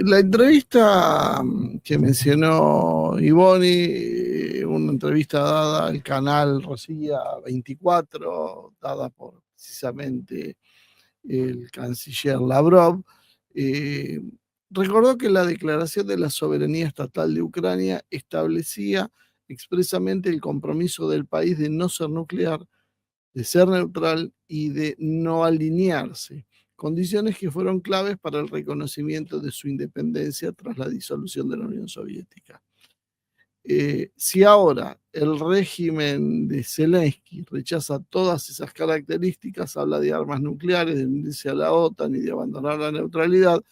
La entrevista que mencionó Ivoni, una entrevista dada al canal Rosía 24, dada por precisamente el canciller Lavrov, eh, recordó que la declaración de la soberanía estatal de Ucrania establecía expresamente el compromiso del país de no ser nuclear, de ser neutral y de no alinearse, condiciones que fueron claves para el reconocimiento de su independencia tras la disolución de la Unión Soviética. Si ahora el régimen de Zelensky rechaza todas esas características, habla de armas nucleares, de unirse a la OTAN y de abandonar la neutralidad,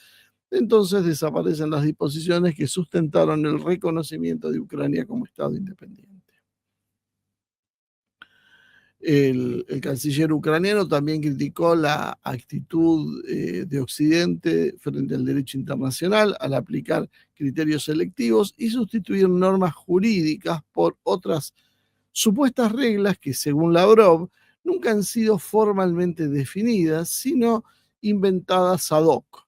entonces desaparecen las disposiciones que sustentaron el reconocimiento de Ucrania como Estado independiente. El canciller ucraniano también criticó la actitud de Occidente frente al derecho internacional al aplicar criterios selectivos y sustituir normas jurídicas por otras supuestas reglas que, según Lavrov, nunca han sido formalmente definidas, sino inventadas ad hoc,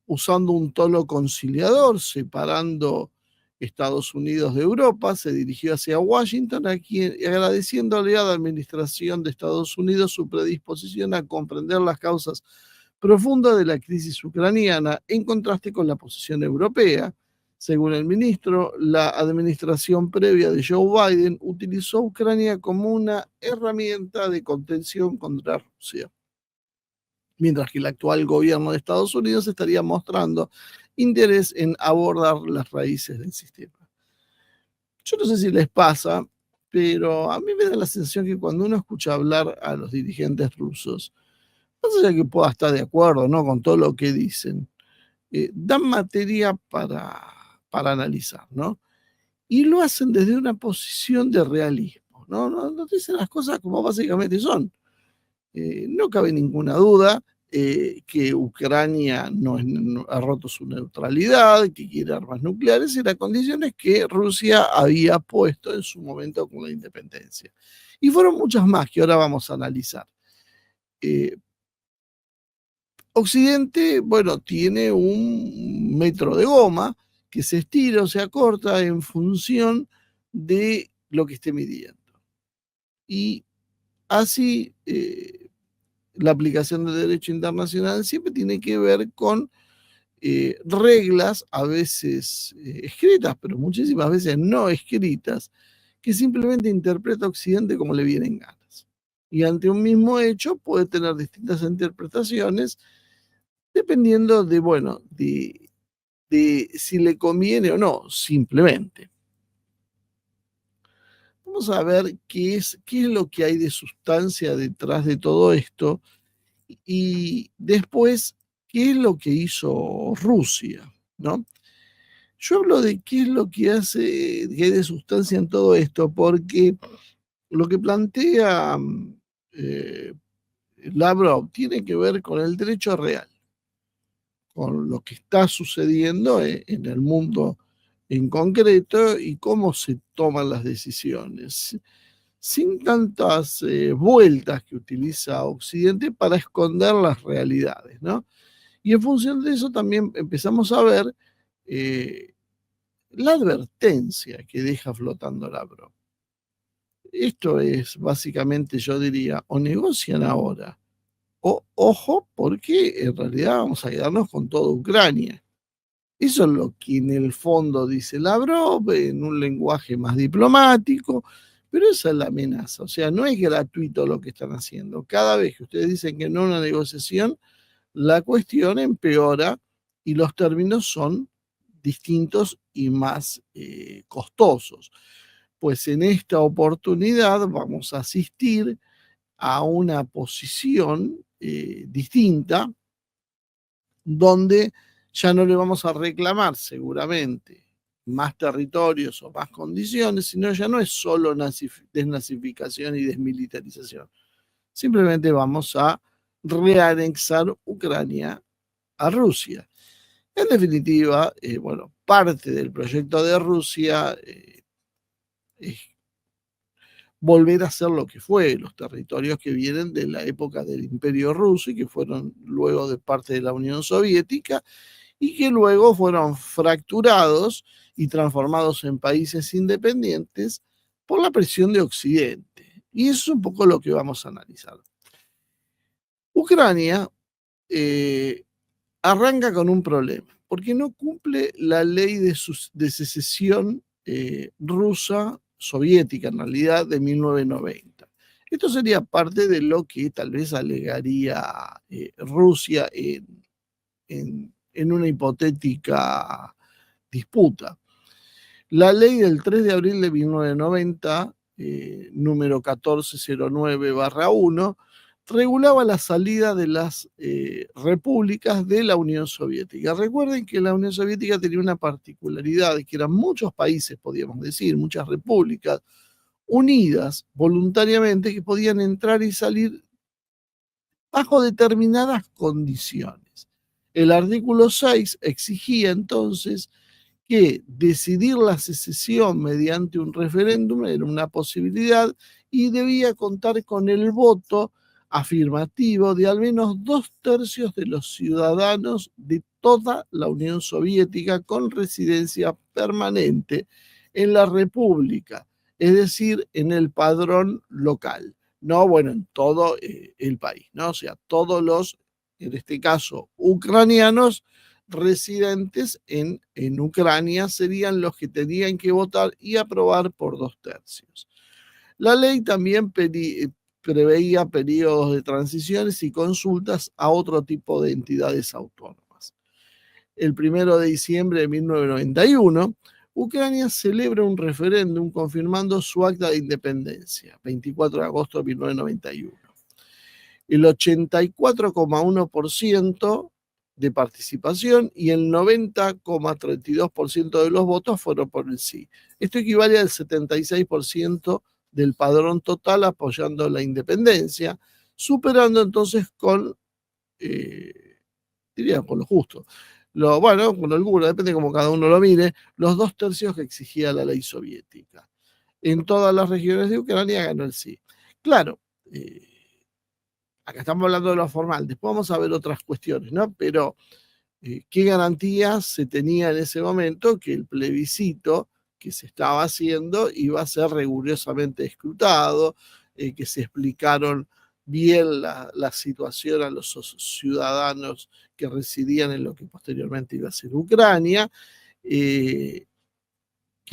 usando un tono conciliador, separando Estados Unidos de Europa, se dirigió hacia Washington, agradeciéndole a la administración de Estados Unidos su predisposición a comprender las causas profundas de la crisis ucraniana, en contraste con la posición europea. Según el ministro, la administración previa de Joe Biden utilizó a Ucrania como una herramienta de contención contra Rusia, mientras que el actual gobierno de Estados Unidos estaría mostrando interés en abordar las raíces del sistema. Yo no sé si les pasa, pero a mí me da la sensación que cuando uno escucha hablar a los dirigentes rusos, no sé si que pueda estar de acuerdo, ¿no?, con todo lo que dicen, dan materia para analizar, ¿no? Y lo hacen desde una posición de realismo, ¿no? No dicen las cosas como básicamente son. No cabe ninguna duda que Ucrania no ha roto su neutralidad, que quiere armas nucleares y las condiciones que Rusia había puesto en su momento con la independencia. Y fueron muchas más que ahora vamos a analizar. Occidente, bueno, tiene un metro de goma que se estira o se acorta en función de lo que esté midiendo. Y así la aplicación del derecho internacional siempre tiene que ver con reglas, a veces escritas, pero muchísimas veces no escritas, que simplemente interpreta Occidente como le vienen ganas. Y ante un mismo hecho puede tener distintas interpretaciones dependiendo de, bueno, de si le conviene o no, simplemente. Vamos a ver qué es lo que hay de sustancia detrás de todo esto y después qué es lo que hizo Rusia, ¿no? Yo hablo de qué es lo que hace, que hay de sustancia en todo esto, porque lo que plantea eh, Lavrov tiene que ver con el derecho real, con lo que está sucediendo en el mundo en concreto y cómo se toman las decisiones, sin tantas vueltas que utiliza Occidente para esconder las realidades, ¿no? Y en función de eso también empezamos a ver la advertencia que deja flotando Lavrov. Esto es básicamente, yo diría, o negocian ahora, o ojo, porque en realidad vamos a quedarnos con toda Ucrania. Eso es lo que en el fondo dice Lavrov en un lenguaje más diplomático, pero esa es la amenaza. O sea, no es gratuito lo que están haciendo. Cada vez que ustedes dicen que no es una negociación, la cuestión empeora y los términos son distintos y más costosos. Pues en esta oportunidad vamos a asistir a una posición distinta, donde ya no le vamos a reclamar seguramente más territorios o más condiciones, sino ya no es solo desnazificación y desmilitarización. Simplemente vamos a reanexar Ucrania a Rusia. En definitiva, bueno, parte del proyecto de Rusia es volver a ser lo que fue, los territorios que vienen de la época del Imperio Ruso y que fueron luego de parte de la Unión Soviética y que luego fueron fracturados y transformados en países independientes por la presión de Occidente. Y eso es un poco lo que vamos a analizar. Ucrania arranca con un problema, porque no cumple la ley de secesión rusa, soviética en realidad, de 1990. Esto sería parte de lo que tal vez alegaría Rusia en una hipotética disputa. La ley del 3 de abril de 1990, número 1409-1, regulaba la salida de las repúblicas de la Unión Soviética. Recuerden que la Unión Soviética tenía una particularidad, que eran muchos países, podríamos decir, muchas repúblicas unidas voluntariamente que podían entrar y salir bajo determinadas condiciones. El artículo 6 exigía entonces que decidir la secesión mediante un referéndum era una posibilidad y debía contar con el voto afirmativo de al menos 2/3 de los ciudadanos de toda la Unión Soviética con residencia permanente en la República, es decir, en el padrón local, no, bueno, en todo el país, ¿no? O sea, todos los, en este caso, ucranianos residentes en Ucrania serían los que tenían que votar y aprobar por 2/3. La ley también preveía periodos de transiciones y consultas a otro tipo de entidades autónomas. El 1 de diciembre de 1991, Ucrania celebra un referéndum confirmando su acta de independencia, 24 de agosto de 1991. El 84,1% de participación y el 90,32% de los votos fueron por el sí. Esto equivale al 76% del padrón total apoyando la independencia, superando entonces con, diría, con lo justo. Bueno, con alguno, depende como cada uno lo mire, los 2/3 que exigía la ley soviética. En todas las regiones de Ucrania ganó el sí. Claro, acá estamos hablando de lo formal, después vamos a ver otras cuestiones, ¿no? Pero, ¿qué garantías se tenía en ese momento que el plebiscito que se estaba haciendo iba a ser rigurosamente escrutado, que se explicaron bien la situación a los ciudadanos que residían en lo que posteriormente iba a ser Ucrania, que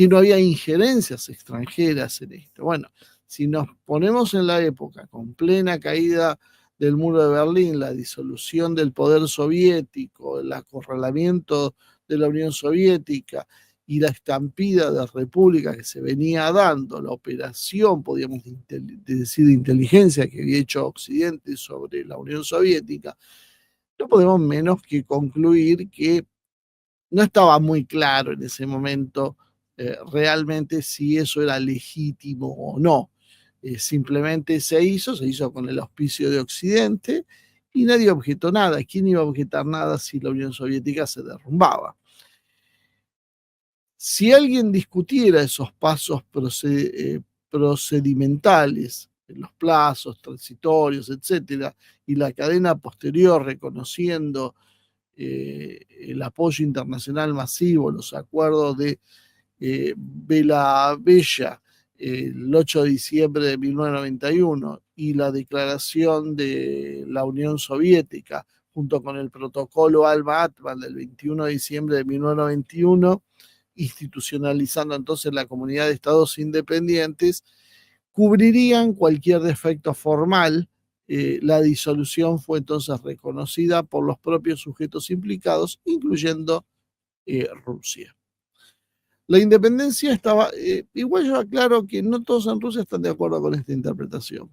no había injerencias extranjeras en esto? Bueno, si nos ponemos en la época con plena caída del muro de Berlín, la disolución del poder soviético, el acorralamiento de la Unión Soviética y la estampida de república que se venía dando, la operación, podríamos decir, de inteligencia que había hecho Occidente sobre la Unión Soviética, no podemos menos que concluir que no estaba muy claro en ese momento realmente si eso era legítimo o no. Simplemente se hizo con el auspicio de Occidente y nadie objetó nada. ¿Quién iba a objetar nada si la Unión Soviética se derrumbaba? Si alguien discutiera esos pasos procedimentales, los plazos transitorios, etcétera, y la cadena posterior reconociendo el apoyo internacional masivo, los acuerdos de Bella el 8 de diciembre de 1991 y la declaración de la Unión Soviética junto con el protocolo Alma-Ata del 21 de diciembre de 1991, institucionalizando entonces la comunidad de estados independientes, cubrirían cualquier defecto formal. La disolución fue entonces reconocida por los propios sujetos implicados, incluyendo Rusia. La independencia estaba, igual yo aclaro que no todos en Rusia están de acuerdo con esta interpretación.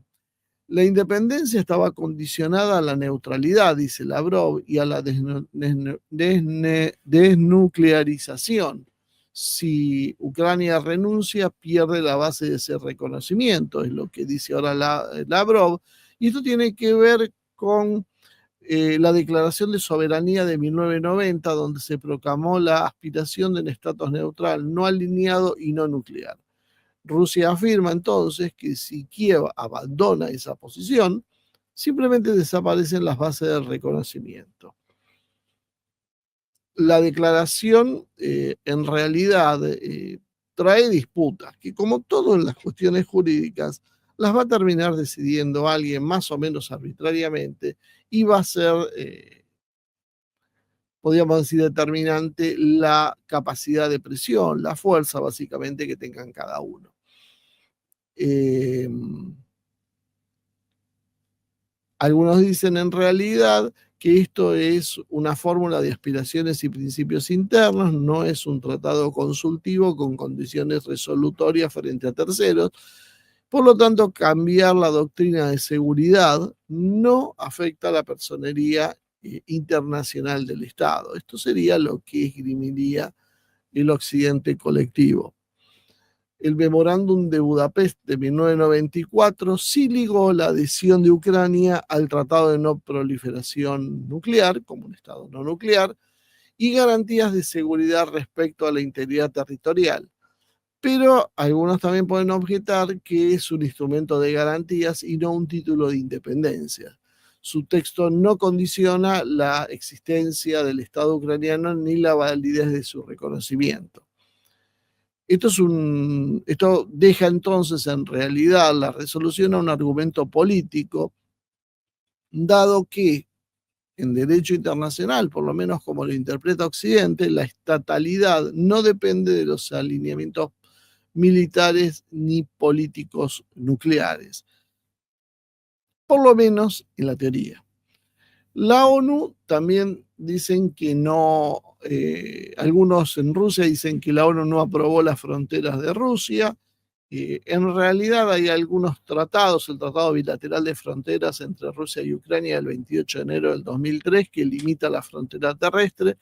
La independencia estaba condicionada a la neutralidad, dice Lavrov, y a la desnuclearización. Si Ucrania renuncia, pierde la base de ese reconocimiento, es lo que dice ahora Lavrov, y esto tiene que ver con la Declaración de Soberanía de 1990, donde se proclamó la aspiración de un estatus neutral, no alineado y no nuclear. Rusia afirma entonces que si Kiev abandona esa posición, simplemente desaparecen las bases de reconocimiento. La declaración en realidad trae disputas, que como todo en las cuestiones jurídicas, las va a terminar decidiendo alguien más o menos arbitrariamente y va a ser, podríamos decir, determinante la capacidad de presión, la fuerza básicamente que tengan cada uno. Algunos dicen en realidad que esto es una fórmula de aspiraciones y principios internos, no es un tratado consultivo con condiciones resolutorias frente a terceros. Por lo tanto, cambiar la doctrina de seguridad no afecta a la personería internacional del Estado. Esto sería lo que esgrimiría el occidente colectivo. El memorándum de Budapest de 1994 sí ligó la adhesión de Ucrania al Tratado de No Proliferación Nuclear, como un Estado no nuclear, y garantías de seguridad respecto a la integridad territorial. Pero algunos también pueden objetar que es un instrumento de garantías y no un título de independencia. Su texto no condiciona la existencia del Estado ucraniano ni la validez de su reconocimiento. Esto deja entonces en realidad la resolución a un argumento político, dado que en derecho internacional, por lo menos como lo interpreta Occidente, la estatalidad no depende de los alineamientos militares ni políticos nucleares, por lo menos en la teoría. La ONU también dicen que no, algunos en Rusia dicen que la ONU no aprobó las fronteras de Rusia. En realidad hay algunos tratados, el Tratado Bilateral de Fronteras entre Rusia y Ucrania del 28 de enero del 2003, que limita la frontera terrestre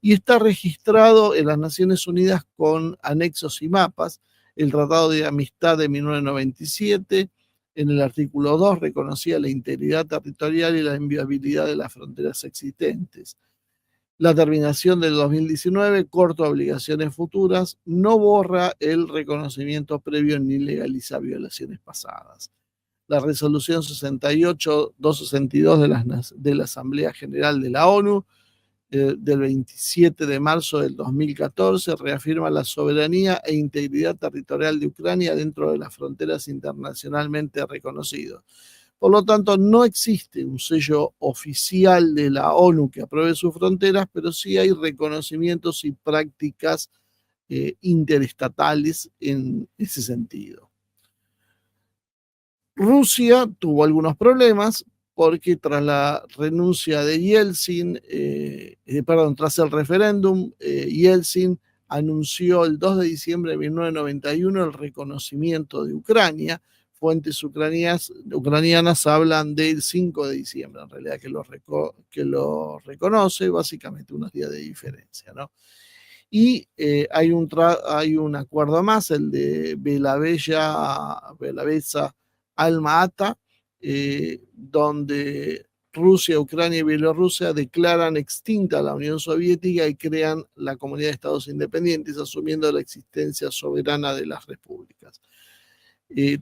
y está registrado en las Naciones Unidas con anexos y mapas. El Tratado de Amistad de 1997, en el artículo 2, reconocía la integridad territorial y la inviolabilidad de las fronteras existentes. La terminación del 2019 corta obligaciones futuras, no borra el reconocimiento previo ni legaliza violaciones pasadas. La resolución 68-262 de la Asamblea General de la ONU del 27 de marzo del 2014 reafirma la soberanía e integridad territorial de Ucrania dentro de las fronteras internacionalmente reconocidas. Por lo tanto, no existe un sello oficial de la ONU que apruebe sus fronteras, pero sí hay reconocimientos y prácticas interestatales en ese sentido. Rusia tuvo algunos problemas porque tras la renuncia de Yeltsin, tras el referéndum, Yeltsin anunció el 2 de diciembre de 1991 el reconocimiento de Ucrania. Fuentes ucranianas hablan del 5 de diciembre, en realidad, que lo reconoce, básicamente unos días de diferencia, ¿no? Y hay un acuerdo más, el de Belaveza Alma-Ata, donde Rusia, Ucrania y Bielorrusia declaran extinta la Unión Soviética y crean la Comunidad de Estados Independientes, asumiendo la existencia soberana de las repúblicas.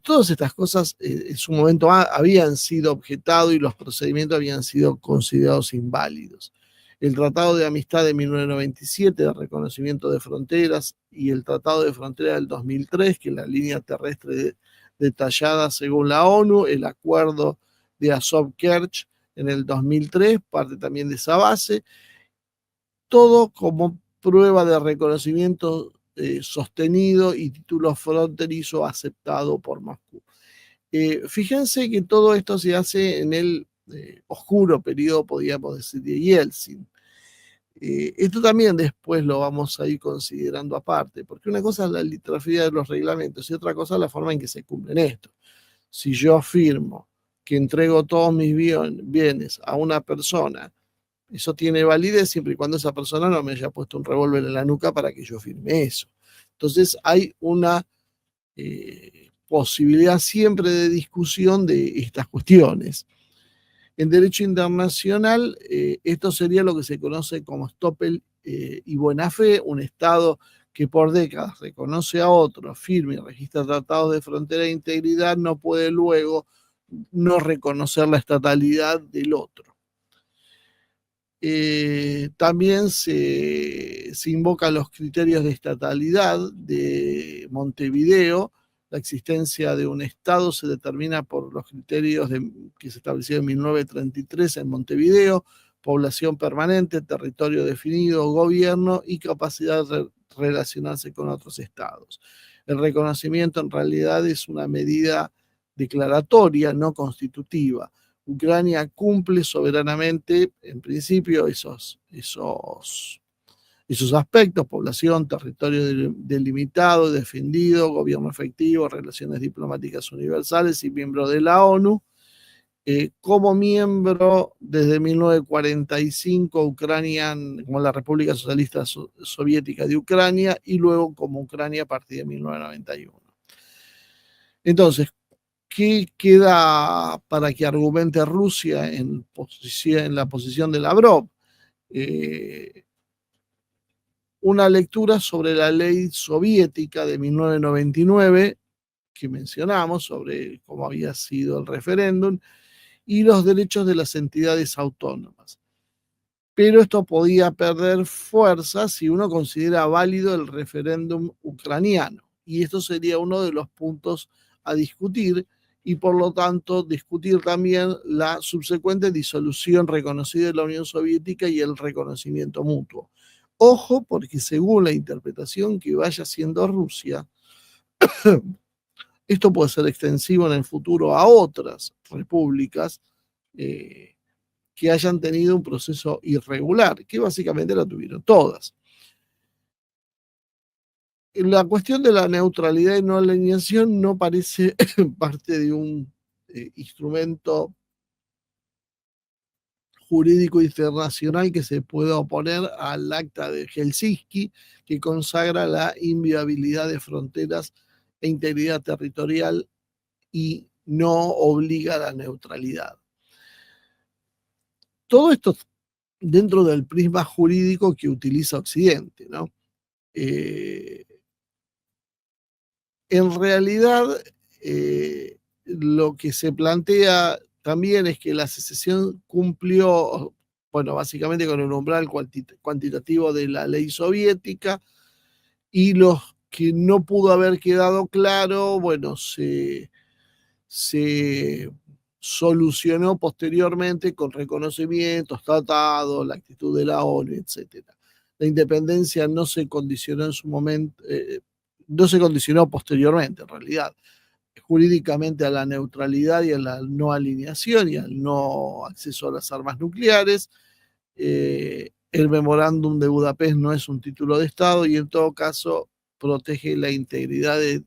Todas estas cosas en su momento habían sido objetados y los procedimientos habían sido considerados inválidos. El Tratado de Amistad de 1997, de reconocimiento de fronteras, y el Tratado de Frontera del 2003, que es la línea terrestre detallada según la ONU, el Acuerdo de Azov-Kerch en el 2003, parte también de esa base, todo como prueba de reconocimiento sostenido y título fronterizo aceptado por Moscú. Fíjense que todo esto se hace en el oscuro periodo, podríamos decir, de Yeltsin. Esto también después lo vamos a ir considerando aparte, porque una cosa es la literalidad de los reglamentos y otra cosa es la forma en que se cumplen esto. Si yo afirmo que entrego todos mis bienes a una persona, eso tiene validez siempre y cuando esa persona no me haya puesto un revólver en la nuca para que yo firme eso. Entonces hay una posibilidad siempre de discusión de estas cuestiones. En derecho internacional, esto sería lo que se conoce como estoppel y buena fe, un Estado que por décadas reconoce a otro, firma y registra tratados de frontera e integridad, no puede luego no reconocer la estatalidad del otro. También se invocan los criterios de estatalidad de Montevideo. La existencia de un Estado se determina por los criterios que se establecieron en 1933 en Montevideo: población permanente, territorio definido, gobierno y capacidad de relacionarse con otros estados. El reconocimiento en realidad es una medida declaratoria, no constitutiva. Ucrania cumple soberanamente, en principio, esos aspectos: población, territorio delimitado, defendido, gobierno efectivo, relaciones diplomáticas universales y miembro de la ONU. Como miembro desde 1945, Ucrania como la República Socialista Soviética de Ucrania, y luego como Ucrania a partir de 1991. Entonces, ¿qué queda para que argumente Rusia en la posición de Lavrov? Una lectura sobre la ley soviética de 1999 que mencionamos, sobre cómo había sido el referéndum, y los derechos de las entidades autónomas. Pero esto podía perder fuerza si uno considera válido el referéndum ucraniano, y esto sería uno de los puntos a discutir, y por lo tanto discutir también la subsecuente disolución reconocida de la Unión Soviética y el reconocimiento mutuo. Ojo, porque según la interpretación que vaya haciendo Rusia, esto puede ser extensivo en el futuro a otras repúblicas que hayan tenido un proceso irregular, que básicamente lo tuvieron todas. La cuestión de la neutralidad y no alineación no parece parte de un instrumento jurídico internacional que se pueda oponer al Acta de Helsinki, que consagra la inviolabilidad de fronteras e integridad territorial y no obliga a la neutralidad. Todo esto dentro del prisma jurídico que utiliza Occidente, ¿no? En realidad, lo que se plantea también es que la secesión cumplió, bueno, básicamente con el umbral cuantitativo de la ley soviética, y los que no pudo haber quedado claro, bueno, se solucionó posteriormente con reconocimientos, tratados, la actitud de la ONU, etc. La independencia no se condicionó en su momento, no se condicionó posteriormente, en realidad, jurídicamente, a la neutralidad y a la no alineación y al no acceso a las armas nucleares. El memorándum de Budapest no es un título de Estado y en todo caso protege la integridad de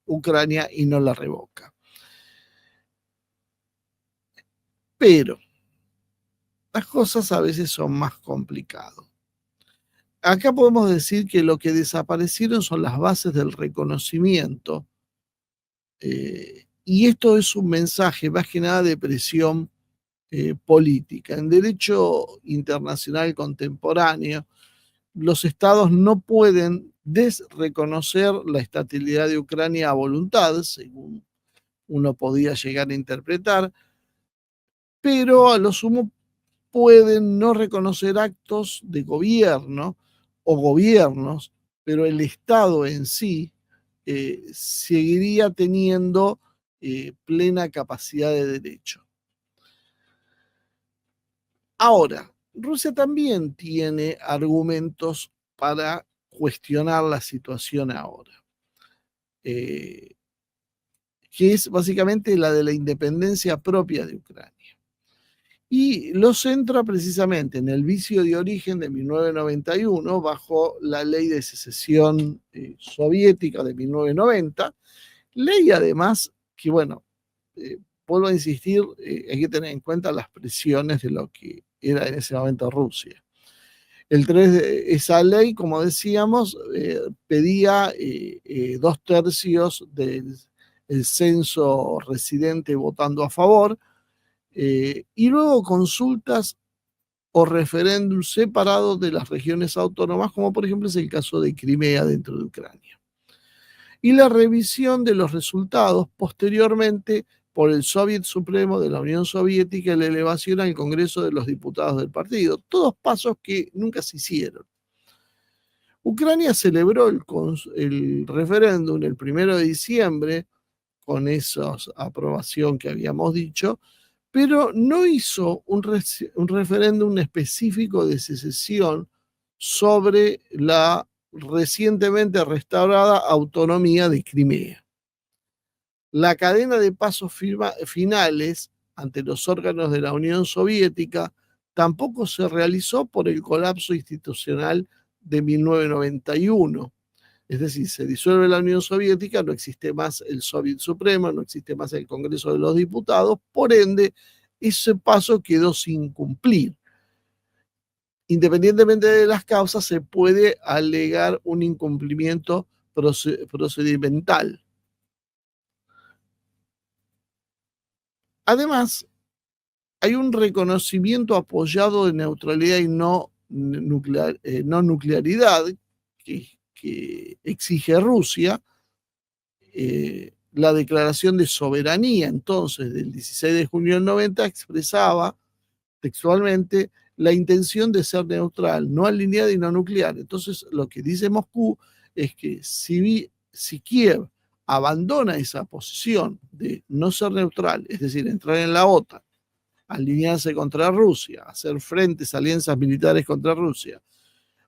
Ucrania y no la revoca. Pero las cosas a veces son más complicadas. Acá podemos decir que lo que desaparecieron son las bases del reconocimiento, y esto es un mensaje más que nada de presión política. En derecho internacional contemporáneo, los estados no pueden desreconocer la estatalidad de Ucrania a voluntad, según uno podía llegar a interpretar, pero a lo sumo pueden no reconocer actos de gobierno o gobiernos, pero el Estado en sí seguiría teniendo plena capacidad de derecho. Ahora, Rusia también tiene argumentos para cuestionar la situación ahora, que es básicamente la de la independencia propia de Ucrania. Y lo centra precisamente en el vicio de origen de 1991, bajo la ley de secesión soviética de 1990, ley además que, bueno, vuelvo a insistir, hay que tener en cuenta las presiones de lo que era en ese momento Rusia. Esa ley, como decíamos, pedía 2/3 del censo residente votando a favor, y luego consultas o referéndum separado de las regiones autónomas, como por ejemplo es el caso de Crimea dentro de Ucrania. Y la revisión de los resultados posteriormente por el Soviet Supremo de la Unión Soviética y la elevación al Congreso de los Diputados del partido. Todos pasos que nunca se hicieron. Ucrania celebró el referéndum el 1 de diciembre con esa aprobación que habíamos dicho, pero no hizo un referéndum específico de secesión sobre la recientemente restaurada autonomía de Crimea. La cadena de pasos finales ante los órganos de la Unión Soviética tampoco se realizó por el colapso institucional de 1991. Es decir, se disuelve la Unión Soviética, no existe más el Soviet Supremo, no existe más el Congreso de los Diputados, por ende, ese paso quedó sin cumplir. Independientemente de las causas, se puede alegar un incumplimiento procedimental. Además, hay un reconocimiento apoyado de neutralidad y no nuclearidad que exige Rusia. La declaración de soberanía entonces del 16 de junio del 90 expresaba textualmente la intención de ser neutral, no alineada y no nuclear. Entonces lo que dice Moscú es que si Kiev abandona esa posición de no ser neutral, es decir, entrar en la OTAN, alinearse contra Rusia, hacer frentes, alianzas militares contra Rusia,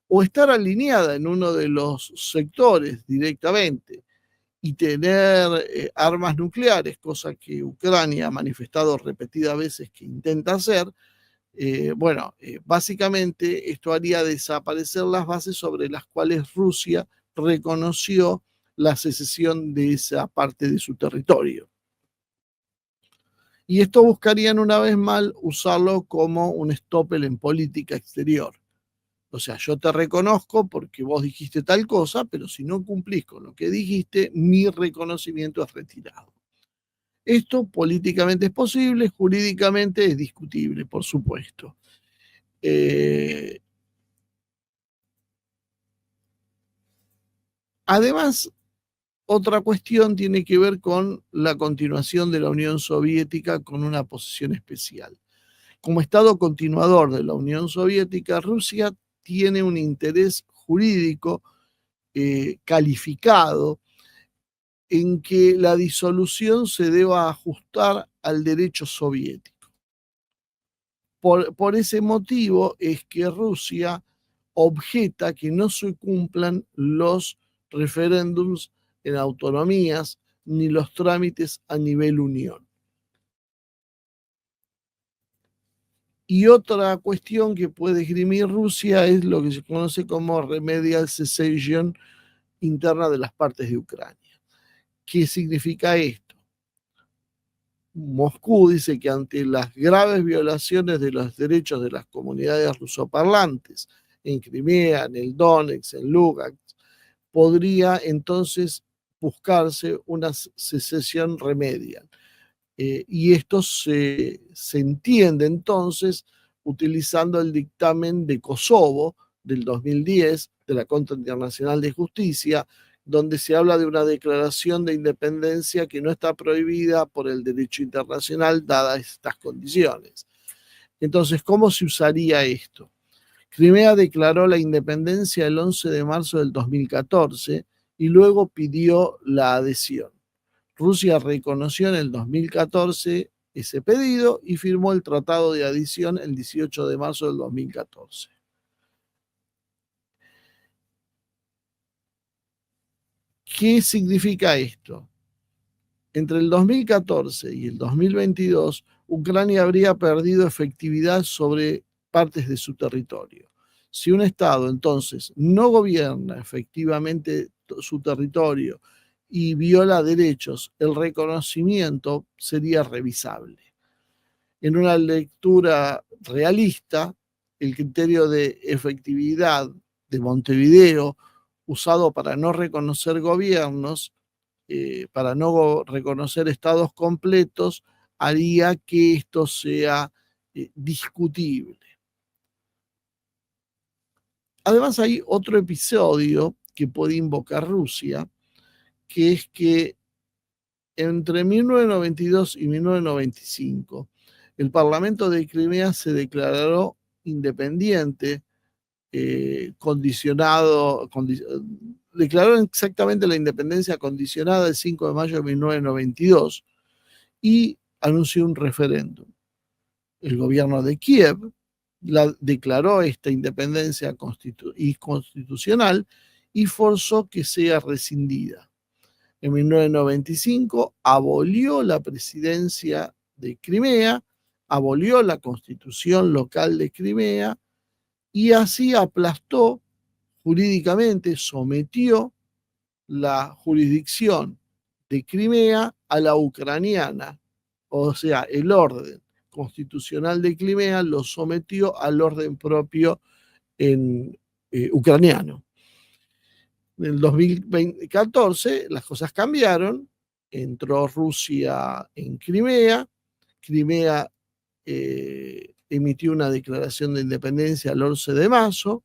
o estar alineada en uno de los sectores directamente y tener armas nucleares, cosa que Ucrania ha manifestado repetidas veces que intenta hacer, básicamente esto haría desaparecer las bases sobre las cuales Rusia reconoció la secesión de esa parte de su territorio. Y esto buscarían una vez más usarlo como un estoppel en política exterior. O sea, yo te reconozco porque vos dijiste tal cosa, pero si no cumplís con lo que dijiste, mi reconocimiento es retirado. Esto políticamente es posible, jurídicamente es discutible, por supuesto. Además, otra cuestión tiene que ver con la continuación de la Unión Soviética con una posición especial. Como Estado continuador de la Unión Soviética, Rusia tiene un interés jurídico calificado en que la disolución se deba ajustar al derecho soviético. Por ese motivo es que Rusia objeta que no se cumplan los referéndums en autonomías ni los trámites a nivel unión. Y otra cuestión que puede esgrimir Rusia es lo que se conoce como remedial cessation interna de las partes de Ucrania. ¿Qué significa esto? Moscú dice que ante las graves violaciones de los derechos de las comunidades rusoparlantes en Crimea, en el Donetsk, en Lugansk, podría entonces buscarse una secesión remedial. Y esto se entiende entonces utilizando el dictamen de Kosovo del 2010 de la Corte Internacional de Justicia, donde se habla de una declaración de independencia que no está prohibida por el derecho internacional dadas estas condiciones. Entonces, ¿cómo se usaría esto? Crimea declaró la independencia el 11 de marzo del 2014 y luego pidió la adhesión. Rusia reconoció en el 2014 ese pedido y firmó el Tratado de Adición el 18 de marzo del 2014. ¿Qué significa esto? Entre el 2014 y el 2022, Ucrania habría perdido efectividad sobre partes de su territorio. Si un Estado entonces no gobierna efectivamente su territorio y viola derechos, el reconocimiento sería revisable. En una lectura realista, el criterio de efectividad de Montevideo, usado para no reconocer gobiernos, para no reconocer estados completos, haría que esto sea discutible. Además hay otro episodio que puede invocar Rusia, que es que entre 1992 y 1995 el Parlamento de Crimea se declaró independiente, declaró exactamente la independencia condicionada el 5 de mayo de 1992 y anunció un referéndum. El gobierno de Kiev declaró esta independencia constitucional y forzó que sea rescindida. En 1995 abolió la presidencia de Crimea, abolió la constitución local de Crimea y así aplastó jurídicamente, sometió la jurisdicción de Crimea a la ucraniana, o sea, el orden constitucional de Crimea lo sometió al orden propio en ucraniano. En el 2014 las cosas cambiaron, entró Rusia en Crimea, Crimea emitió una declaración de independencia el 11 de marzo,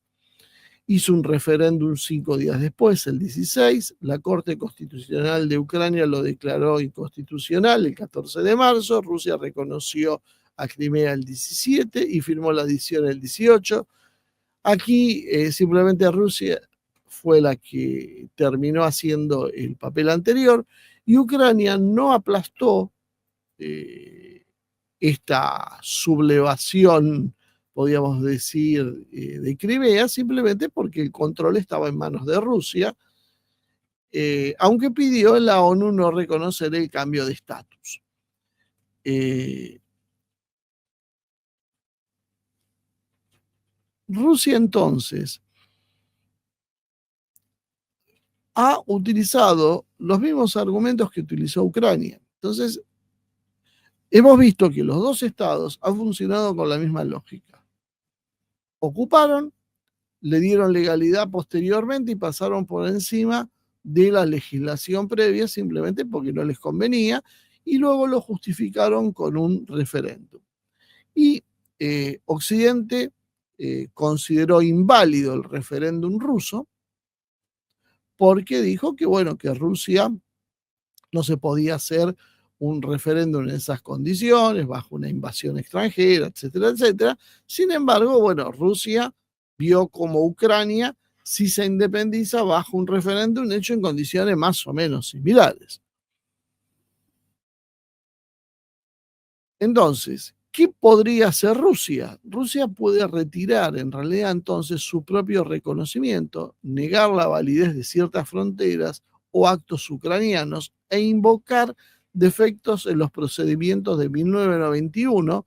hizo un referéndum 5 días después, el 16, la Corte Constitucional de Ucrania lo declaró inconstitucional el 14 de marzo, Rusia reconoció a Crimea el 17 y firmó la adhesión el 18. Aquí simplemente Rusia fue la que terminó haciendo el papel anterior y Ucrania no aplastó esta sublevación, podríamos decir, de Crimea, simplemente porque el control estaba en manos de Rusia, aunque pidió en la ONU no reconocer el cambio de estatus. Rusia entonces ha utilizado los mismos argumentos que utilizó Ucrania. Entonces, hemos visto que los dos estados han funcionado con la misma lógica. Ocuparon, le dieron legalidad posteriormente y pasaron por encima de la legislación previa simplemente porque no les convenía y luego lo justificaron con un referéndum. Y Occidente consideró inválido el referéndum ruso porque dijo que, bueno, que Rusia no se podía hacer un referéndum en esas condiciones, bajo una invasión extranjera, etcétera, etcétera. Sin embargo, bueno, Rusia vio como Ucrania si se independiza bajo un referéndum hecho en condiciones más o menos similares. Entonces, ¿qué podría hacer Rusia? Rusia puede retirar en realidad entonces su propio reconocimiento, negar la validez de ciertas fronteras o actos ucranianos e invocar defectos en los procedimientos de 1991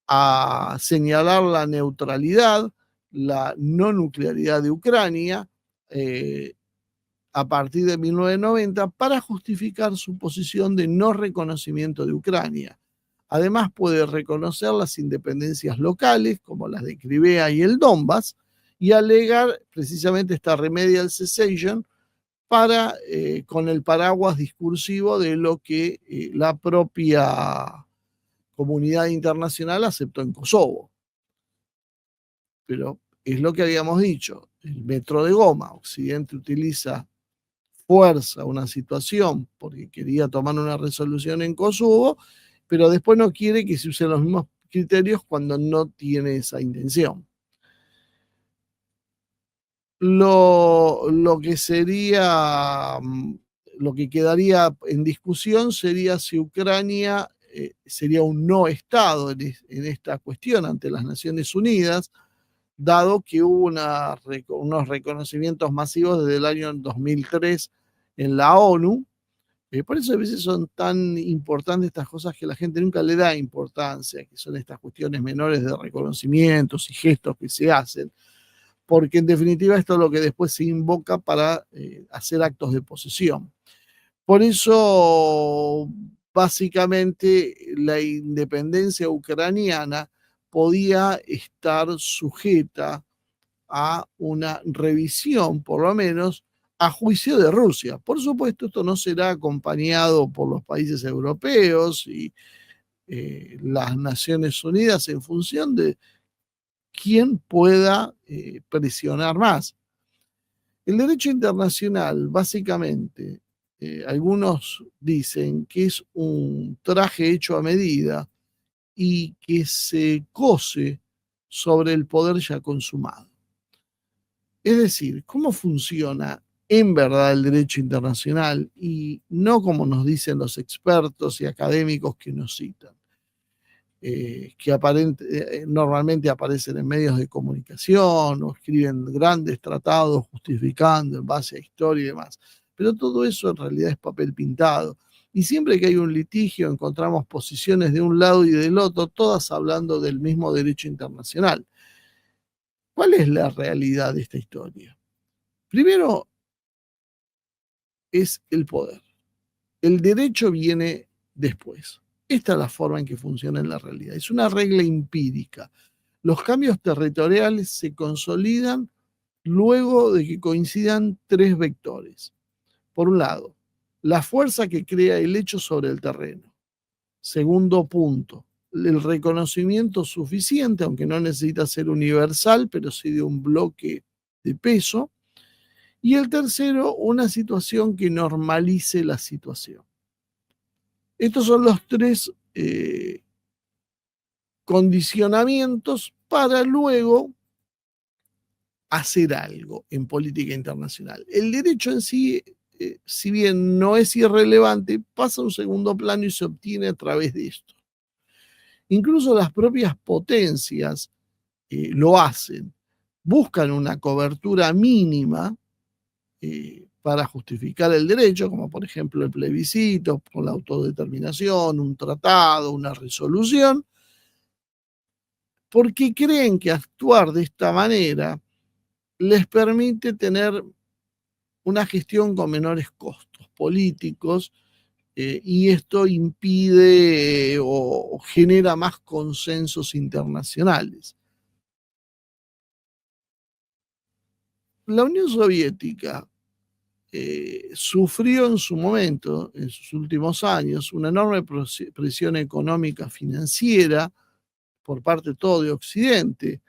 a señalar la neutralidad, la no nuclearidad de Ucrania a partir de 1990 para justificar su posición de no reconocimiento de Ucrania. Además puede reconocer las independencias locales como las de Crimea y el Donbass y alegar precisamente esta remedial cessation para, con el paraguas discursivo de lo que la propia comunidad internacional aceptó en Kosovo. Pero es lo que habíamos dicho, el metro de goma, Occidente utiliza fuerza una situación porque quería tomar una resolución en Kosovo, pero después no quiere que se usen los mismos criterios cuando no tiene esa intención. Lo que sería, lo que quedaría en discusión sería si Ucrania sería un no Estado en esta cuestión ante las Naciones Unidas, dado que hubo unos reconocimientos masivos desde el año 2003 en la ONU. Por eso a veces son tan importantes estas cosas que la gente nunca le da importancia, que son estas cuestiones menores de reconocimientos y gestos que se hacen, porque en definitiva esto es lo que después se invoca para hacer actos de posesión. Por eso, básicamente, la independencia ucraniana podía estar sujeta a una revisión, por lo menos, a juicio de Rusia. Por supuesto, esto no será acompañado por los países europeos y las Naciones Unidas en función de quién pueda presionar más. El derecho internacional, básicamente, algunos dicen que es un traje hecho a medida y que se cose sobre el poder ya consumado. Es decir, ¿cómo funciona en verdad el derecho internacional y no como nos dicen los expertos y académicos que nos citan? Que normalmente aparecen en medios de comunicación o escriben grandes tratados justificando en base a historia y demás. Pero todo eso en realidad es papel pintado. Y siempre que hay un litigio encontramos posiciones de un lado y del otro, todas hablando del mismo derecho internacional. ¿Cuál es la realidad de esta historia? Primero es el poder. El derecho viene después. Esta es la forma en que funciona en la realidad. Es una regla empírica. Los cambios territoriales se consolidan luego de que coincidan tres vectores. Por un lado, la fuerza que crea el hecho sobre el terreno. Segundo punto, el reconocimiento suficiente, aunque no necesita ser universal, pero sí de un bloque de peso. Y el tercero, una situación que normalice la situación. Estos son los tres condicionamientos para luego hacer algo en política internacional. El derecho en sí, si bien no es irrelevante, pasa a un segundo plano y se obtiene a través de esto. Incluso las propias potencias lo hacen, buscan una cobertura mínima para justificar el derecho, como por ejemplo el plebiscito, con la autodeterminación, un tratado, una resolución, porque creen que actuar de esta manera les permite tener una gestión con menores costos políticos y esto impide o genera más consensos internacionales. La Unión Soviética sufrió en su momento, en sus últimos años, una enorme presión económica financiera por parte todo de Occidente,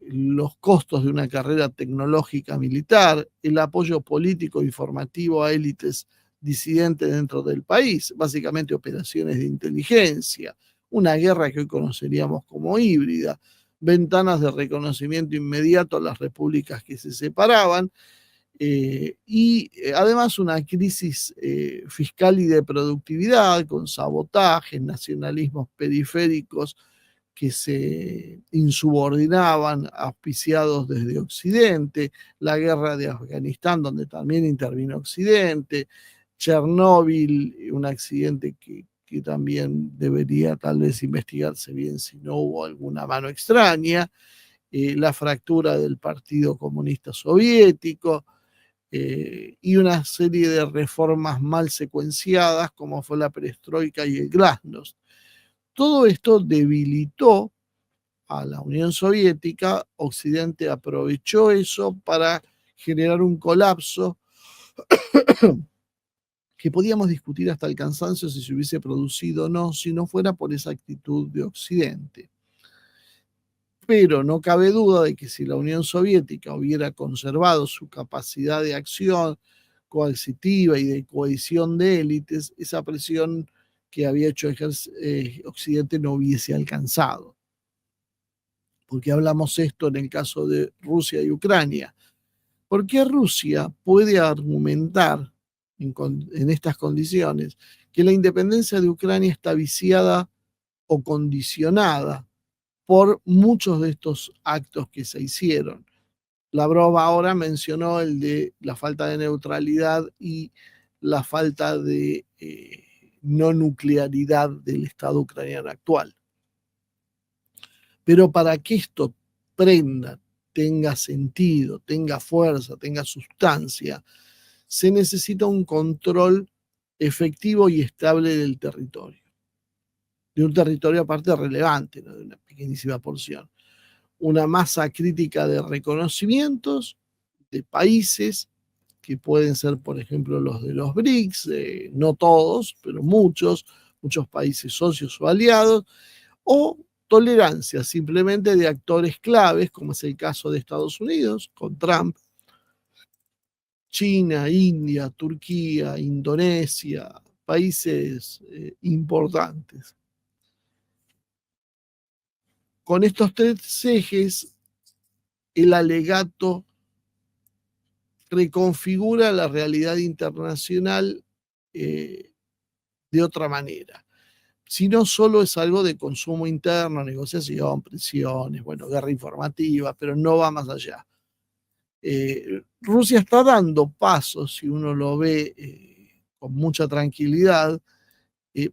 los costos de una carrera tecnológica militar, el apoyo político e informativo a élites disidentes dentro del país, básicamente operaciones de inteligencia, una guerra que hoy conoceríamos como híbrida, ventanas de reconocimiento inmediato a las repúblicas que se separaban, y además una crisis fiscal y de productividad con sabotajes, nacionalismos periféricos que se insubordinaban, auspiciados desde Occidente, la guerra de Afganistán, donde también intervino Occidente, Chernóbil, un accidente que también debería tal vez investigarse bien si no hubo alguna mano extraña, la fractura del Partido Comunista Soviético, y una serie de reformas mal secuenciadas, como fue la perestroika y el glasnost. Todo esto debilitó a la Unión Soviética. Occidente aprovechó eso para generar un colapso que podíamos discutir hasta el cansancio si se hubiese producido o no, si no fuera por esa actitud de Occidente. Pero no cabe duda de que si la Unión Soviética hubiera conservado su capacidad de acción coercitiva y de cohesión de élites, esa presión que había hecho Occidente no hubiese alcanzado. Porque hablamos esto en el caso de Rusia y Ucrania. ¿Por qué Rusia puede argumentar en estas condiciones que la independencia de Ucrania está viciada o condicionada por muchos de estos actos que se hicieron? Lavrov ahora mencionó el de la falta de neutralidad y la falta de no nuclearidad del Estado ucraniano actual. Pero para que esto prenda, tenga sentido, tenga fuerza, tenga sustancia, se necesita un control efectivo y estable del territorio. De un territorio aparte relevante, no de una pequeñísima porción. Una masa crítica de reconocimientos de países que pueden ser, por ejemplo, los de los BRICS, no todos, pero muchos países socios o aliados, o tolerancia simplemente de actores claves, como es el caso de Estados Unidos con Trump, China, India, Turquía, Indonesia, países importantes. Con estos tres ejes, el alegato reconfigura la realidad internacional de otra manera. Si no solo es algo de consumo interno, negociación, presiones, bueno, guerra informativa, pero no va más allá. Rusia está dando pasos, si uno lo ve con mucha tranquilidad,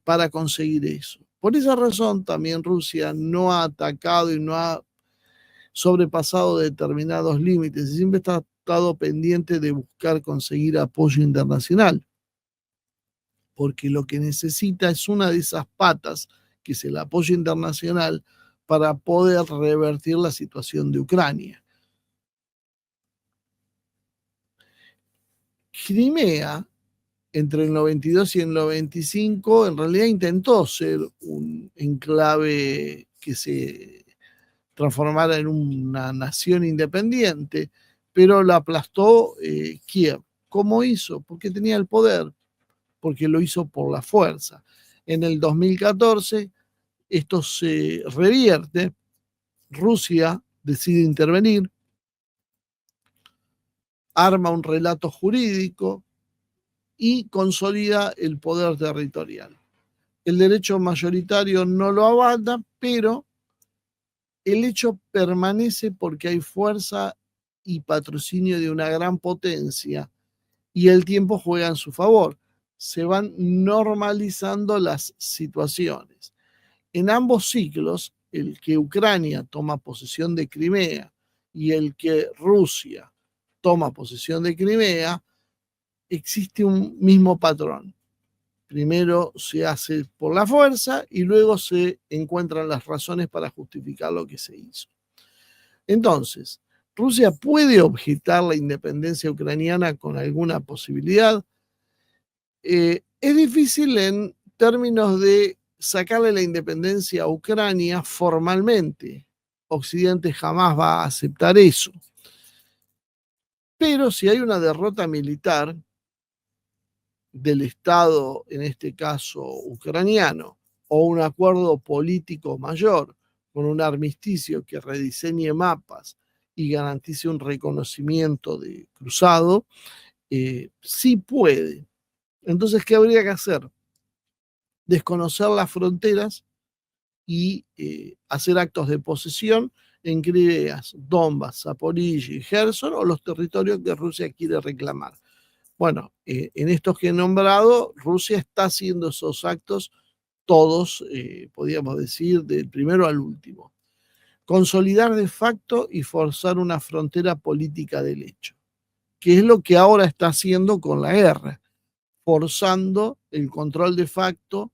para conseguir eso. Por esa razón también Rusia no ha atacado y no ha sobrepasado determinados límites y siempre ha estado pendiente de buscar conseguir apoyo internacional, porque lo que necesita es una de esas patas, que es el apoyo internacional, para poder revertir la situación de Ucrania. Crimea, entre el 92 y el 95, en realidad intentó ser un enclave que se transformara en una nación independiente, pero la aplastó Kiev. ¿Cómo hizo? Porque tenía el poder, porque lo hizo por la fuerza. En el 2014 esto se revierte, Rusia decide intervenir, arma un relato jurídico y consolida el poder territorial. El derecho mayoritario no lo avala, pero el hecho permanece porque hay fuerza y patrocinio de una gran potencia y el tiempo juega en su favor. Se van normalizando las situaciones. En ambos ciclos, el que Ucrania toma posesión de Crimea y el que Rusia toma posesión de Crimea, existe un mismo patrón. Primero se hace por la fuerza y luego se encuentran las razones para justificar lo que se hizo. Entonces, ¿Rusia puede objetar la independencia ucraniana con alguna posibilidad? Es difícil en términos de sacarle la independencia a Ucrania formalmente. Occidente jamás va a aceptar eso. Pero si hay una derrota militar del Estado, en este caso ucraniano, o un acuerdo político mayor con un armisticio que rediseñe mapas y garantice un reconocimiento de cruzado, sí puede. Entonces, ¿qué habría que hacer? Desconocer las fronteras y hacer actos de posesión en Crimeas, Donbass, Zaporizhia y Gerson, o los territorios que Rusia quiere reclamar. Bueno, en estos que he nombrado, Rusia está haciendo esos actos todos, podríamos decir, del primero al último. Consolidar de facto y forzar una frontera política del hecho, que es lo que ahora está haciendo con la guerra, forzando el control de facto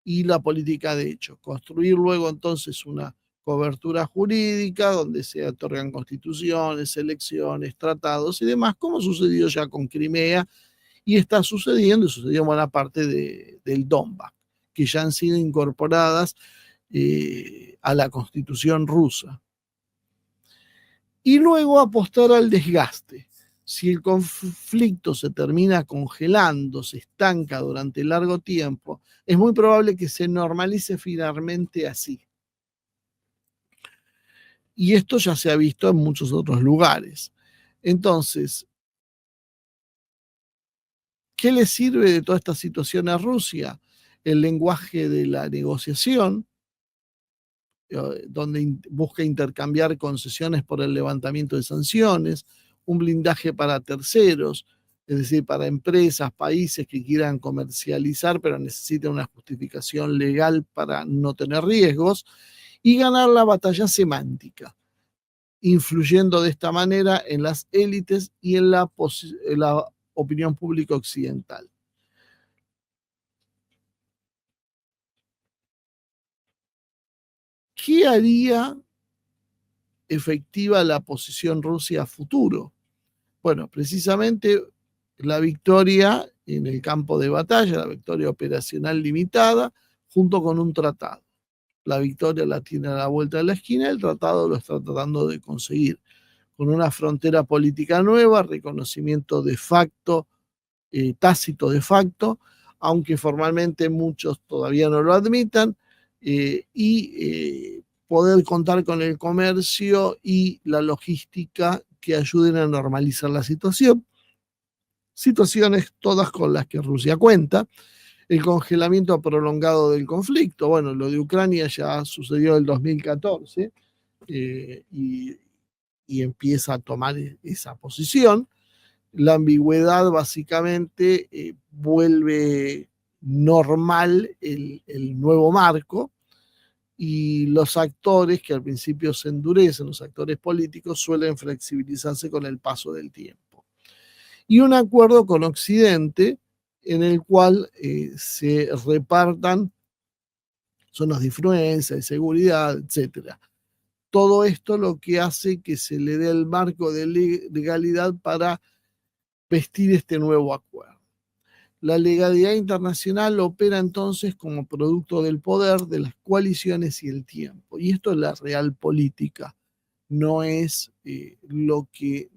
y la política de hecho. Construir luego entonces una cobertura jurídica donde se otorgan constituciones, elecciones, tratados y demás, como sucedió ya con Crimea y está sucediendo, y sucedió en buena parte del Donbass, que ya han sido incorporadas a la constitución rusa. Y luego apostar al desgaste. Si el conflicto se termina congelando, se estanca durante largo tiempo, es muy probable que se normalice finalmente así. Y esto ya se ha visto en muchos otros lugares. Entonces, ¿qué le sirve de toda esta situación a Rusia? El lenguaje de la negociación, donde busca intercambiar concesiones por el levantamiento de sanciones, un blindaje para terceros, es decir, para empresas, países que quieran comercializar, pero necesitan una justificación legal para no tener riesgos, y ganar la batalla semántica, influyendo de esta manera en las élites y en la opinión pública occidental. ¿Qué haría efectiva la posición Rusia a futuro? Bueno, precisamente la victoria en el campo de batalla, la victoria operacional limitada, junto con un tratado. la victoria la tiene a la vuelta de la esquina, el tratado lo está tratando de conseguir, con una frontera política nueva, reconocimiento de facto, tácito de facto, aunque formalmente muchos todavía no lo admitan, y poder contar con el comercio y la logística que ayuden a normalizar la situación. Situaciones todas con las que Rusia cuenta. El congelamiento prolongado del conflicto, bueno, lo de Ucrania ya sucedió en el 2014, y empieza a tomar esa posición. La ambigüedad básicamente vuelve normal el nuevo marco, y los actores que al principio se endurecen, los actores políticos, suelen flexibilizarse con el paso del tiempo. Y un acuerdo con Occidente en el cual se repartan zonas de influencia, de seguridad, etcétera. Todo esto lo que hace que se le dé el marco de legalidad para vestir este nuevo acuerdo. La legalidad internacional opera entonces como producto del poder, de las coaliciones y el tiempo. Y esto es la real política, no es lo que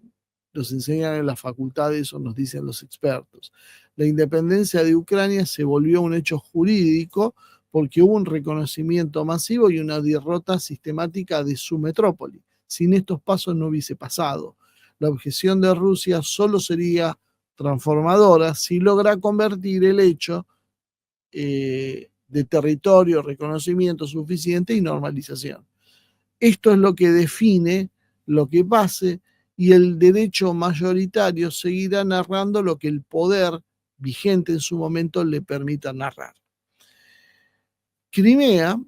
nos enseñan en las facultades o nos dicen los expertos. La independencia de Ucrania se volvió un hecho jurídico porque hubo un reconocimiento masivo y una derrota sistemática de su metrópoli. Sin estos pasos no hubiese pasado. La objeción de Rusia solo sería transformadora si logra convertir el hecho de territorio, reconocimiento suficiente y normalización. Esto es lo que define lo que pase, y el derecho mayoritario seguirá narrando lo que el poder vigente en su momento le permita narrar. Crimea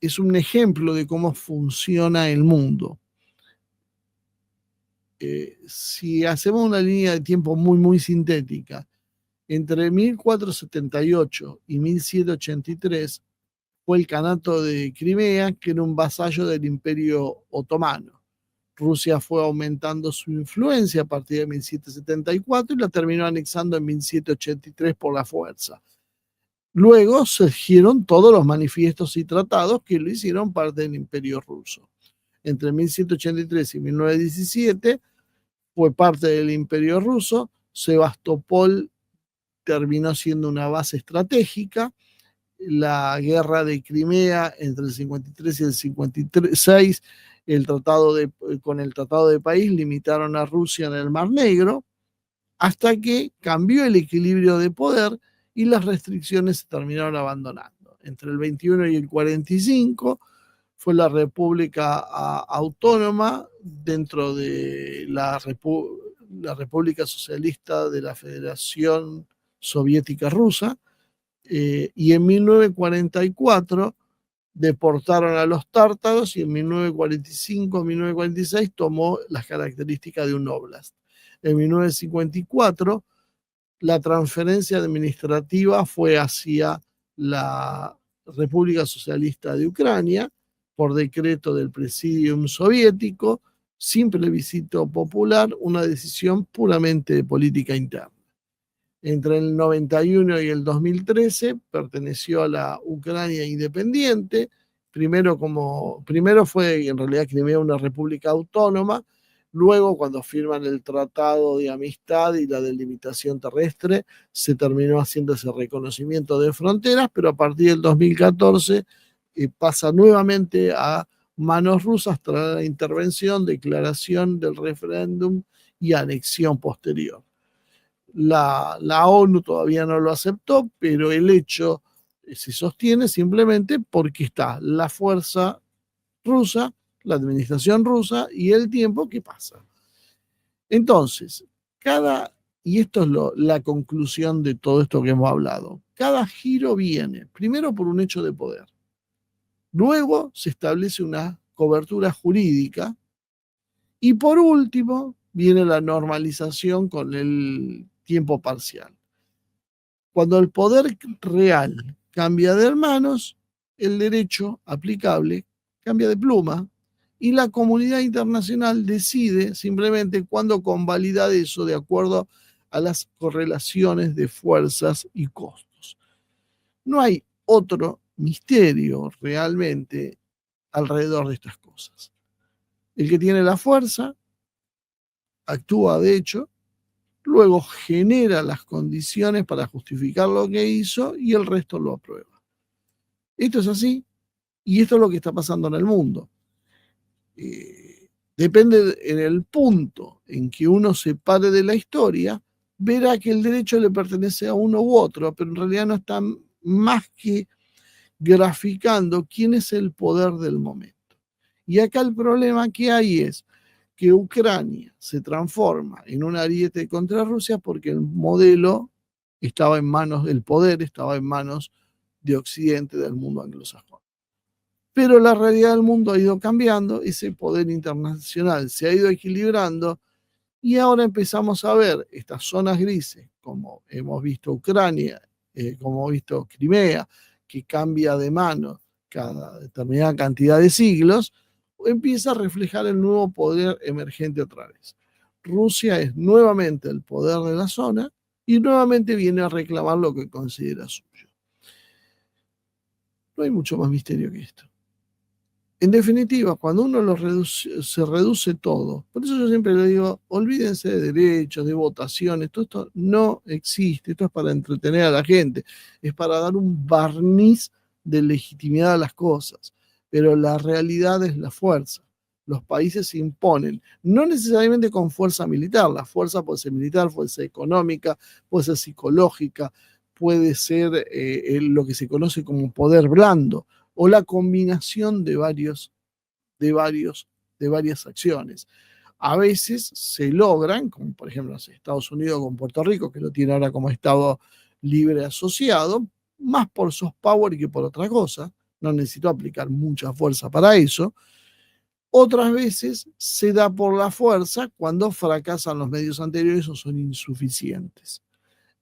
es un ejemplo de cómo funciona el mundo. Si hacemos una línea de tiempo muy sintética, entre 1478 y 1783 fue el Kanato de Crimea, que era un vasallo del Imperio Otomano. Rusia fue aumentando su influencia a partir de 1774 y la terminó anexando en 1783 por la fuerza. Luego surgieron todos los manifiestos y tratados que lo hicieron parte del Imperio ruso. Entre 1783 y 1917 fue parte del Imperio ruso. Sebastopol terminó siendo una base estratégica. La guerra de Crimea entre el 53 y el 56, con el Tratado de París limitaron a Rusia en el Mar Negro, hasta que cambió el equilibrio de poder y las restricciones se terminaron abandonando. Entre el 21 y el 45 fue la República Autónoma dentro de la República Socialista de la Federación Soviética Rusa, y en 1944 deportaron a los tártaros, y en 1945-1946 tomó las características de un óblast. En 1954 la transferencia administrativa fue hacia la República Socialista de Ucrania por decreto del Presidium soviético, sin plebiscito popular, una decisión puramente de política interna. Entre el 91 y el 2013 perteneció a la Ucrania independiente. Primero fue en realidad Crimea una república autónoma. Luego, cuando firman el Tratado de Amistad y la delimitación terrestre, se terminó haciendo ese reconocimiento de fronteras, pero a partir del 2014 pasa nuevamente a manos rusas tras la intervención, declaración del referéndum y anexión posterior. La ONU todavía no lo aceptó, pero el hecho se sostiene simplemente porque está la fuerza rusa, la administración rusa y el tiempo que pasa. Entonces, y esto es la conclusión de todo esto que hemos hablado, cada giro viene primero por un hecho de poder, luego se establece una cobertura jurídica, y por último viene la normalización con el tiempo parcial. Cuando el poder real cambia de manos, el derecho aplicable cambia de pluma, y la comunidad internacional decide simplemente cuándo convalidar eso de acuerdo a las correlaciones de fuerzas y costos. No hay otro misterio realmente alrededor de estas cosas. El que tiene la fuerza actúa de hecho, luego genera las condiciones para justificar lo que hizo y el resto lo aprueba. Esto es así y esto es lo que está pasando en el mundo. Depende en el punto en que uno se pare de la historia, verá que el derecho le pertenece a uno u otro, pero en realidad no está más que graficando quién es el poder del momento. Y acá el problema que hay es que Ucrania se transforma en un ariete contra Rusia porque el modelo estaba en manos del poder, estaba en manos de Occidente, del mundo anglosajón. Pero la realidad del mundo ha ido cambiando, ese poder internacional se ha ido equilibrando y ahora empezamos a ver estas zonas grises, como hemos visto Ucrania, como hemos visto Crimea, que cambia de mano cada determinada cantidad de siglos, empieza a reflejar el nuevo poder emergente otra vez. Rusia es nuevamente el poder de la zona y nuevamente viene a reclamar lo que considera suyo. No hay mucho más misterio que esto. En definitiva, cuando uno se reduce todo, por eso yo siempre le digo, olvídense de derechos, de votaciones, todo esto no existe, esto es para entretener a la gente, es para dar un barniz de legitimidad a las cosas, pero la realidad es la fuerza. Los países se imponen, no necesariamente con fuerza militar, la fuerza puede ser militar, puede ser económica, puede ser psicológica, puede ser lo que se conoce como poder blando, o la combinación de varias acciones. A veces se logran, como por ejemplo Estados Unidos con Puerto Rico, que lo tiene ahora como Estado libre asociado, más por soft power que por otra cosa, no necesito aplicar mucha fuerza para eso. Otras veces se da por la fuerza cuando fracasan los medios anteriores o son insuficientes.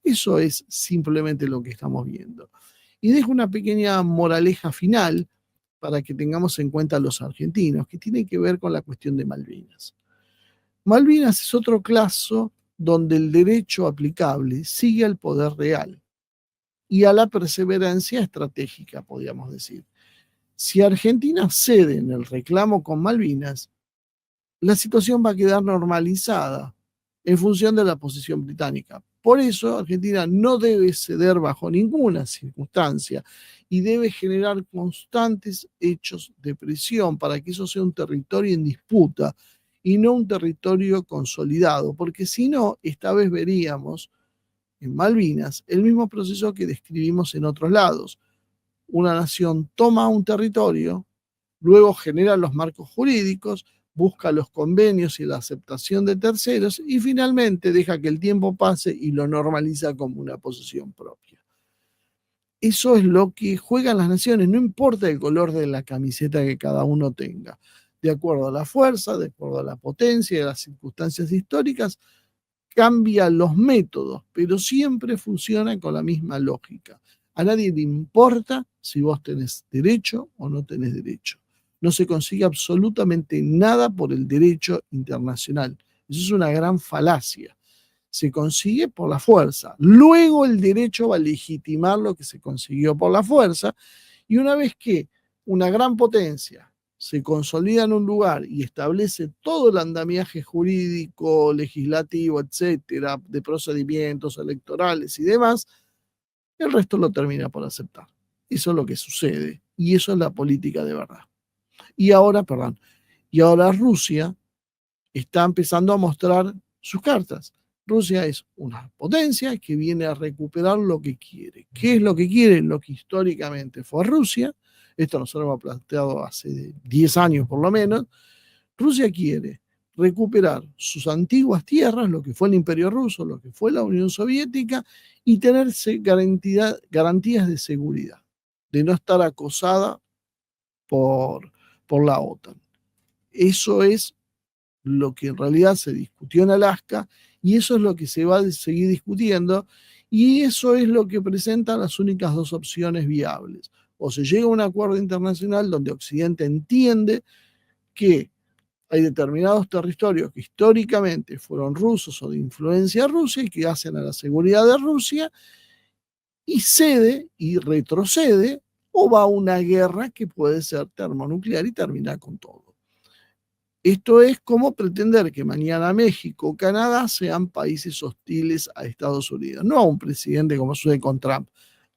Eso es simplemente lo que estamos viendo. Y dejo una pequeña moraleja final para que tengamos en cuenta a los argentinos, que tiene que ver con la cuestión de Malvinas. Malvinas es otro caso donde el derecho aplicable sigue al poder real y a la perseverancia estratégica, podríamos decir. Si Argentina cede en el reclamo con Malvinas, la situación va a quedar normalizada en función de la posición británica. Por eso Argentina no debe ceder bajo ninguna circunstancia y debe generar constantes hechos de presión para que eso sea un territorio en disputa y no un territorio consolidado, porque si no, esta vez veríamos en Malvinas el mismo proceso que describimos en otros lados. Una nación toma un territorio, luego genera los marcos jurídicos, busca los convenios y la aceptación de terceros y finalmente deja que el tiempo pase y lo normaliza como una posesión propia. Eso es lo que juegan las naciones, no importa el color de la camiseta que cada uno tenga. De acuerdo a la fuerza, de acuerdo a la potencia y a las circunstancias históricas, cambian los métodos, pero siempre funcionan con la misma lógica. A nadie le importa si vos tenés derecho o no tenés derecho. No se consigue absolutamente nada por el derecho internacional. Eso es una gran falacia. Se consigue por la fuerza. Luego el derecho va a legitimar lo que se consiguió por la fuerza. Y una vez que una gran potencia se consolida en un lugar y establece todo el andamiaje jurídico, legislativo, etcétera, de procedimientos electorales y demás, el resto lo termina por aceptar. Eso es lo que sucede. Y eso es la política de verdad. Y ahora Rusia está empezando a mostrar sus cartas. Rusia es una potencia que viene a recuperar lo que quiere. ¿Qué es lo que quiere? Lo que históricamente fue Rusia. Esto nosotros hemos planteado hace 10 años por lo menos. Rusia quiere recuperar sus antiguas tierras, lo que fue el Imperio Ruso, lo que fue la Unión Soviética, y tener garantías de seguridad, de no estar acosada por la OTAN. Eso es lo que en realidad se discutió en Alaska y eso es lo que se va a seguir discutiendo y eso es lo que presentan las únicas dos opciones viables. O se llega a un acuerdo internacional donde Occidente entiende que hay determinados territorios que históricamente fueron rusos o de influencia rusa y que hacen a la seguridad de Rusia y cede y retrocede, o va a una guerra que puede ser termonuclear y terminar con todo. Esto es como pretender que mañana México o Canadá sean países hostiles a Estados Unidos, no a un presidente como sucede con Trump,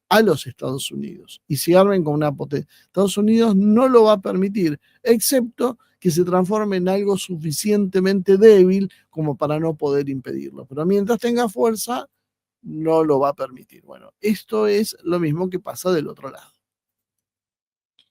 a los Estados Unidos. Y se armen con una potencia. Estados Unidos no lo va a permitir, excepto que se transforme en algo suficientemente débil como para no poder impedirlo. Pero mientras tenga fuerza, no lo va a permitir. Bueno, esto es lo mismo que pasa del otro lado.